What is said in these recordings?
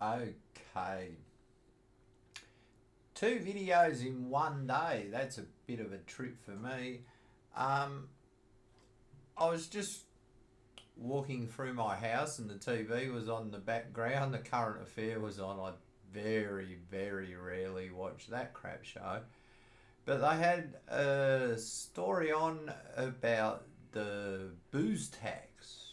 Okay. 2 videos in one day. That's a bit of a trip for me. Um, I was just walking through my house and the TV was on the background. The current affair was on. I very, very rarely watch that crap show. But they had a story on about the booze tax.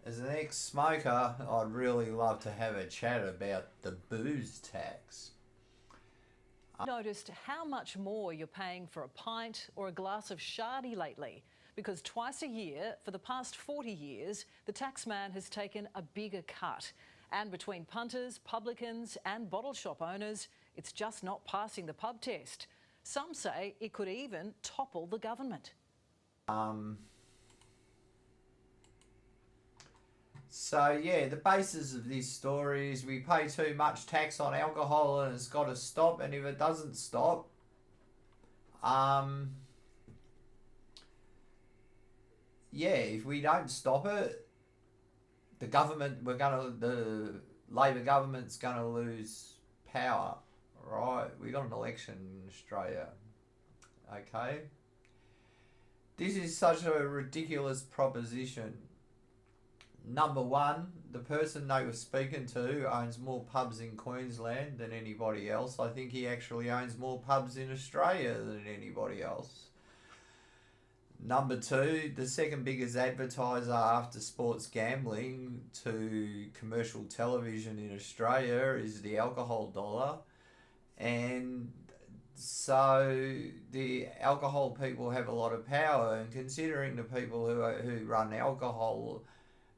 As an ex-smoker, I'd really love to have a chat about the booze tax. Noticed how much more you're paying for a pint or a glass of shardy lately, because twice a year for the past 40 years the taxman has taken a bigger cut, and between punters, publicans and bottle shop owners, it's just not passing the pub test. Some say it could even topple the government. So yeah, the basis of this story is we pay too much tax on alcohol and it's got to stop. And if it doesn't stop, if we don't stop it, the Labor government's gonna lose power. Right? We got an election in Australia. Okay. This is such a ridiculous proposition. Number one, the person they were speaking to owns more pubs in Queensland than anybody else. I think he actually owns more pubs in Australia than anybody else. Number two, the second biggest advertiser after sports gambling to commercial television in Australia is the alcohol dollar. And so the alcohol people have a lot of power, and considering the people who run alcohol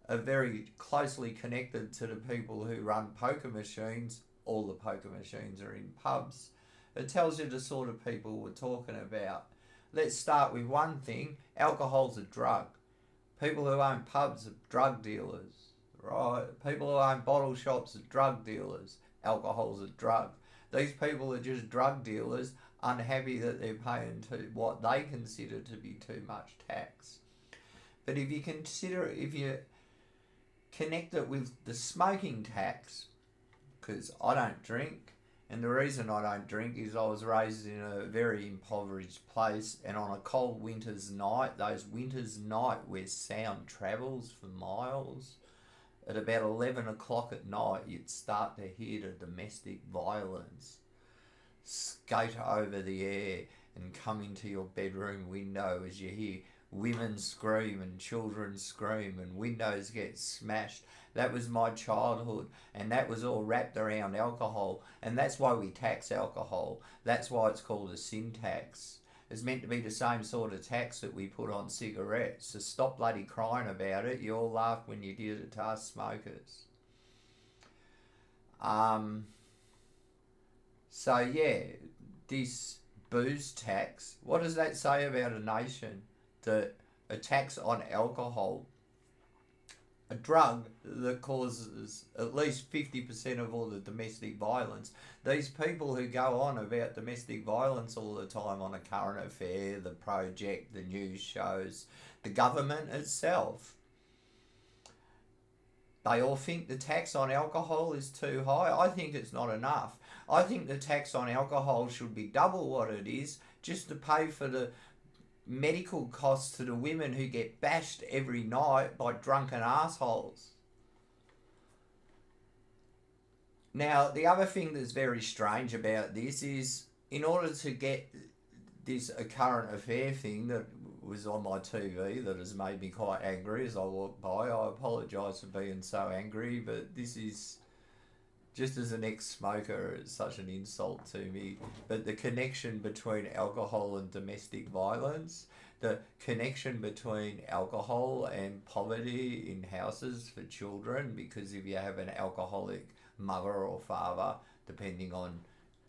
are very closely connected to the people who run poker machines. All the poker machines are in pubs. It tells you the sort of people we're talking about. Let's start with one thing. Alcohol's a drug. People who own pubs are drug dealers, right? People who own bottle shops are drug dealers. Alcohol's a drug. These people are just drug dealers, unhappy that they're paying to what they consider to be too much tax. But if you connect it with the smoking tax, because I don't drink, and the reason I don't drink is I was raised in a very impoverished place, and on a cold winter's night, those winter's night where sound travels for miles, at about 11 o'clock at night you'd start to hear the domestic violence skate over the air and come into your bedroom window as you hear women scream and children scream and windows get smashed. That was my childhood, and that was all wrapped around alcohol, and that's why we tax alcohol. That's why it's called a sin tax. It's meant to be the same sort of tax that we put on cigarettes. So stop bloody crying about it. You all laughed when you did it to us smokers. So yeah, this booze tax, what does that say about a nation? That a tax on alcohol, a drug that causes at least 50% of all the domestic violence. These people who go on about domestic violence all the time on A Current Affair, The Project, the news shows, the government itself, they all think the tax on alcohol is too high. I think it's not enough. I think the tax on alcohol should be double what it is, just to pay for the medical costs to the women who get bashed every night by drunken assholes. Now, the other thing that's very strange about this is, in order to get this A Current Affair thing that was on my TV that has made me quite angry as I walk by, I apologise for being so angry, but this is, just as an ex-smoker, it's such an insult to me. But the connection between alcohol and domestic violence, the connection between alcohol and poverty in houses for children, because if you have an alcoholic mother or father, depending on,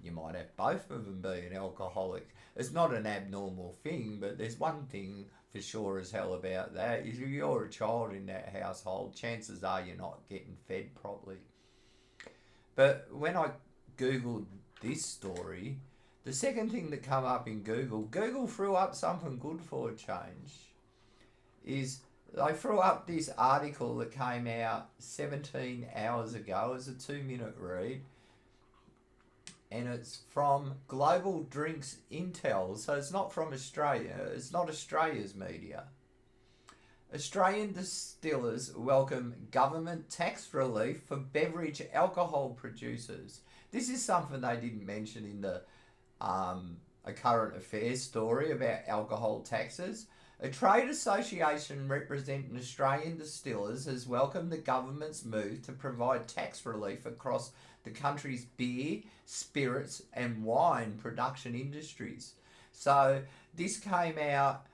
you might have both of them be an alcoholic. It's not an abnormal thing, but there's one thing for sure as hell about that, is if you're a child in that household, chances are you're not getting fed properly. But when I Googled this story, the second thing that come up in Google threw up something good for a change, is They threw up this article that came out 17 hours ago. It's a 2-minute read. And it's from Global Drinks Intel. So it's not from Australia. It's not Australia's media. Australian distillers welcome government tax relief for beverage alcohol producers. This is something they didn't mention in the a current affairs story about alcohol taxes. A trade association representing Australian distillers has welcomed the government's move to provide tax relief across the country's beer, spirits and wine production industries. So this came out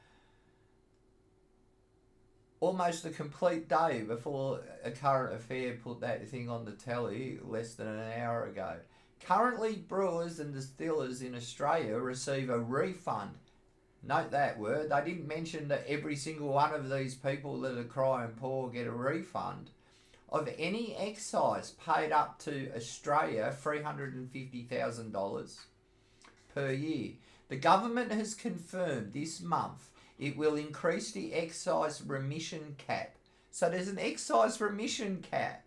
almost a complete day before a current affair put that thing on the telly less than an hour ago. Currently, brewers and distillers in Australia receive a refund. Note that word. They didn't mention that every single one of these people that are crying poor get a refund of any excise paid up to Australia $350,000 per year. The government has confirmed this month it will increase the excise remission cap. So there's an excise remission cap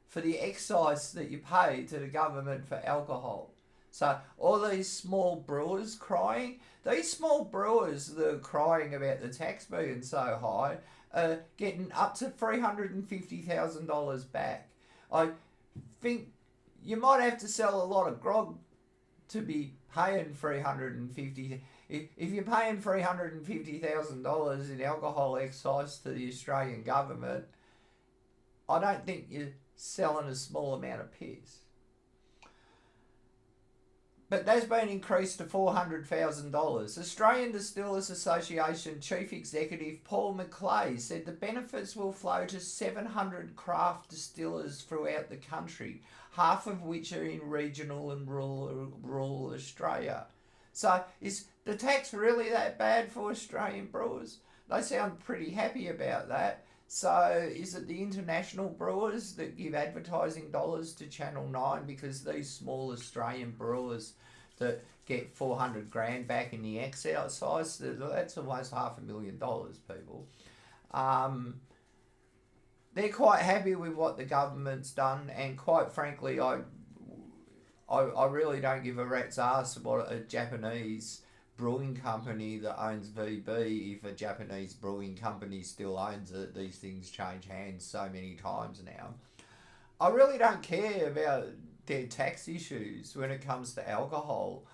for the excise that you pay to the government for alcohol. So all these small brewers crying, these small brewers that are crying about the tax being so high are getting up to $350,000 back. I think you might have to sell a lot of grog to be paying $350,000. If you're paying $350,000 in alcohol excise to the Australian government, I don't think you're selling a small amount of piss. But that's been increased to $400,000. Australian Distillers Association Chief Executive Paul McClay said the benefits will flow to 700 craft distillers throughout the country, half of which are in regional and rural Australia. So is the tax really that bad for Australian brewers? They sound pretty happy about that. So is it the international brewers that give advertising dollars to Channel 9 because these small Australian brewers that get 400 grand back in the excise, that's almost $500,000, people. They're quite happy with what the government's done, and quite frankly, I really don't give a rat's ass what a Japanese brewing company that owns VB, if a Japanese brewing company still owns it. These things change hands so many times now. I really don't care about their tax issues when it comes to alcohol.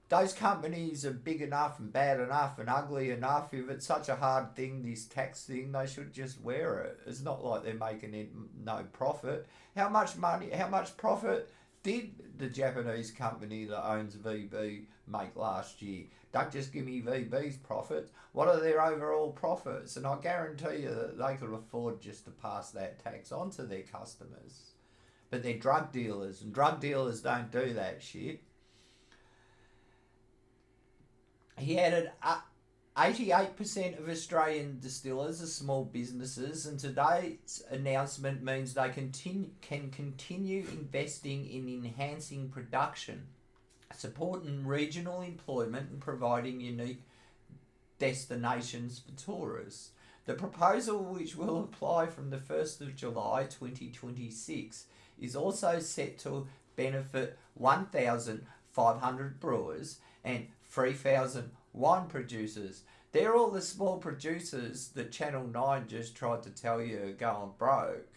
Those companies are big enough and bad enough and ugly enough. If it's such a hard thing, this tax thing, they should just wear it. It's not like they're making no profit. How much profit did the Japanese company that owns VB make last year? Don't just give me VB's profits. What are their overall profits? And I guarantee you that they could afford just to pass that tax on to their customers. But they're drug dealers, and drug dealers don't do that shit. He added 88% of Australian distillers are small businesses, and today's announcement means they can continue investing in enhancing production, supporting regional employment and providing unique destinations for tourists. The proposal, which will apply from the 1st of July 2026, is also set to benefit 1,500 brewers and 3,000 wine producers. They're all the small producers that Channel 9 just tried to tell you are going broke,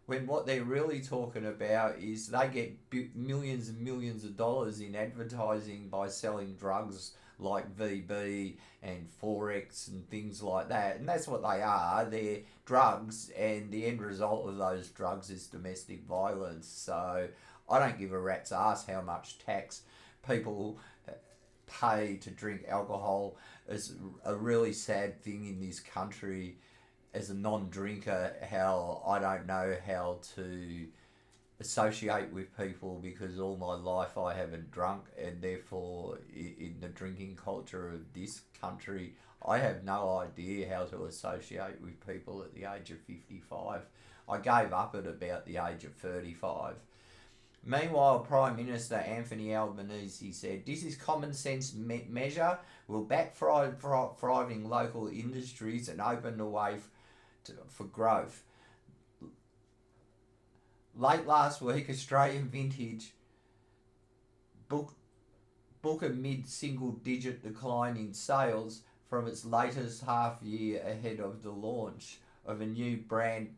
when what they're really talking about is they get millions and millions of dollars in advertising by selling drugs like VB and Forex and things like that. And that's what they are. They're drugs, and the end result of those drugs is domestic violence. So I don't give a rat's ass how much tax people pay to drink alcohol. It's a really sad thing in this country. As a non-drinker, how I don't know how to associate with people, because all my life I haven't drunk, and therefore in the drinking culture of this country, I have no idea how to associate with people at the age of 55. I gave up at about the age of 35. Meanwhile, Prime Minister Anthony Albanese said, "This is common sense measure, will back thriving local industries and open the way for growth." Late last week, Australian Vintage book a mid-single digit decline in sales from its latest half year ahead of the launch of a new brand.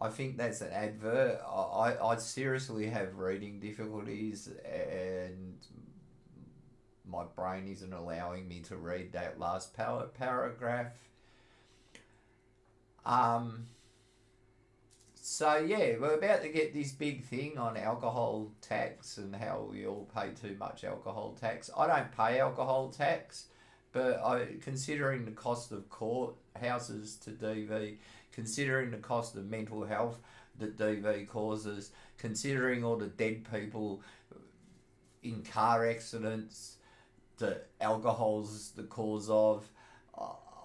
I think that's an advert. I seriously have reading difficulties and my brain isn't allowing me to read that last paragraph. So yeah, we're about to get this big thing on alcohol tax and how we all pay too much alcohol tax. I don't pay alcohol tax, but considering the cost of courthouses to DV, considering the cost of mental health that DV causes, considering all the dead people in car accidents that alcohol's the cause of,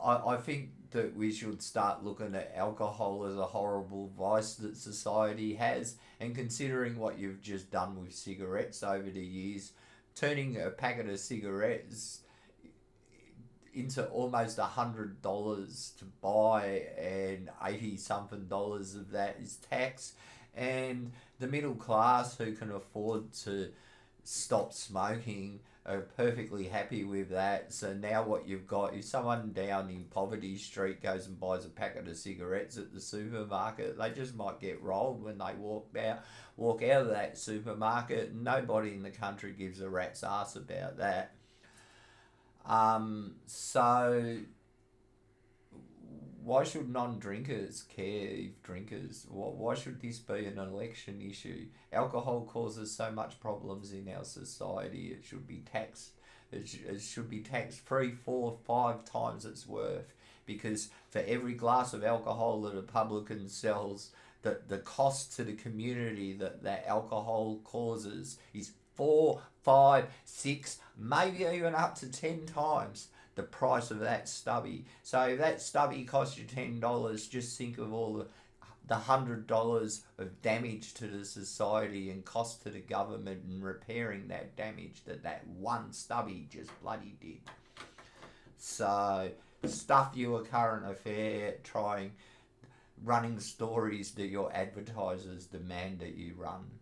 I think that we should start looking at alcohol as a horrible vice that society has, and considering what you've just done with cigarettes over the years, turning a packet of cigarettes into almost $100 to buy, and $80-something of that is tax, and the middle class who can afford to stop smoking are perfectly happy with that. So now what you've got is someone down in Poverty Street goes and buys a packet of cigarettes at the supermarket. They just might get rolled when they walk out of that supermarket. Nobody in the country gives a rat's ass about that. So why should non-drinkers care if drinkers? Why should this be an election issue? Alcohol causes so much problems in our society. It should be taxed. It should be taxed 3, 4, 5 times its worth. Because for every glass of alcohol that a publican sells, the cost to the community that alcohol causes is 4, 5, 6, maybe even up to 10 times the price of that stubby. So if that stubby costs you $10, just think of all the $100 of damage to the society and cost to the government in repairing that damage that one stubby just bloody did. So stuff you a current affair running stories that your advertisers demand that you run.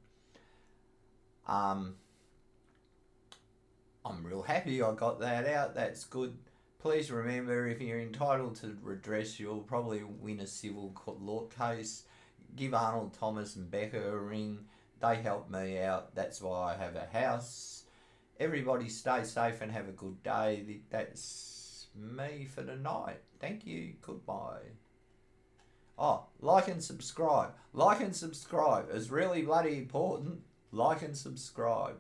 I'm real happy I got that out. That's good. Please remember, if you're entitled to redress, you'll probably win a civil court case. Give Arnold Thomas and Becca a ring. They helped me out. That's why I have a house. Everybody stay safe and have a good day. That's me for the night. Thank you. Goodbye. Oh, like and subscribe. Like and subscribe. It's really bloody important. Like and subscribe.